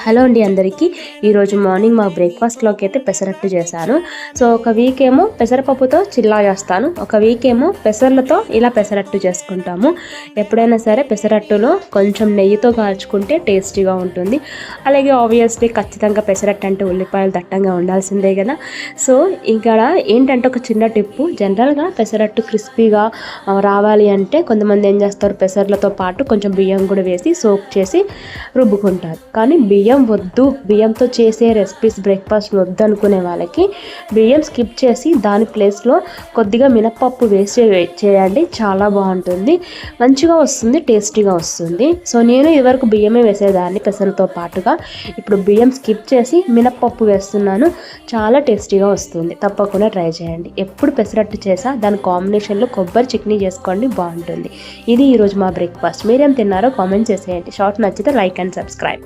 Hello అండి అందరికీ. ఈరోజు మార్నింగ్ మా బ్రేక్ఫాస్ట్లోకి అయితే పెసరట్టు చేశాను. సో ఒక వీక్ ఏమో పెసరపప్పుతో చిల్లా చేస్తాను, ఒక వీక్ ఏమో పెసర్లతో ఇలా పెసరట్టు చేసుకుంటాము. ఎప్పుడైనా సరే పెసరట్టులో కొంచెం నెయ్యితో కాల్చుకుంటే టేస్టీగా ఉంటుంది. అలాగే ఆబ్వియస్లీ ఖచ్చితంగా పెసరట్టు అంటే ఉల్లిపాయలు దట్టంగా ఉండాల్సిందే కదా. సో ఇక్కడ ఏంటంటే ఒక చిన్న టిప్పు, జనరల్గా పెసరట్టు క్రిస్పీగా రావాలి అంటే కొంతమంది ఏం చేస్తారు, పెసర్లతో పాటు కొంచెం బియ్యం కూడా వేసి సోక్ చేసి రుబ్బుకుంటారు. కానీ బియ్యం వద్దు, బియ్యంతో చేసే రెసిపీస్ బ్రేక్ఫాస్ట్ వద్దు అనుకునే వాళ్ళకి బియ్యం స్కిప్ చేసి దాని ప్లేస్లో కొద్దిగా మినప్పప్పు వేసి చేయండి, చాలా బాగుంటుంది, మంచిగా వస్తుంది, టేస్టీగా వస్తుంది. సో నేను ఇదివరకు బియ్యమే వేసేదాన్ని పెసరతో పాటుగా, ఇప్పుడు బియ్యం స్కిప్ చేసి మినప్పప్పు వేస్తున్నాను, చాలా టేస్టీగా వస్తుంది. తప్పకుండా ట్రై చేయండి. ఎప్పుడు పెసరట్టు చేసా దాని కాంబినేషన్లో కొబ్బరి చట్నీ చేసుకోండి, బాగుంటుంది. ఇది ఈరోజు మా బ్రేక్ఫాస్ట్. మీరేం తిన్నారో కామెంట్ చేసేయండి. షార్ట్ నచ్చితే లైక్ అండ్ సబ్స్క్రైబ్.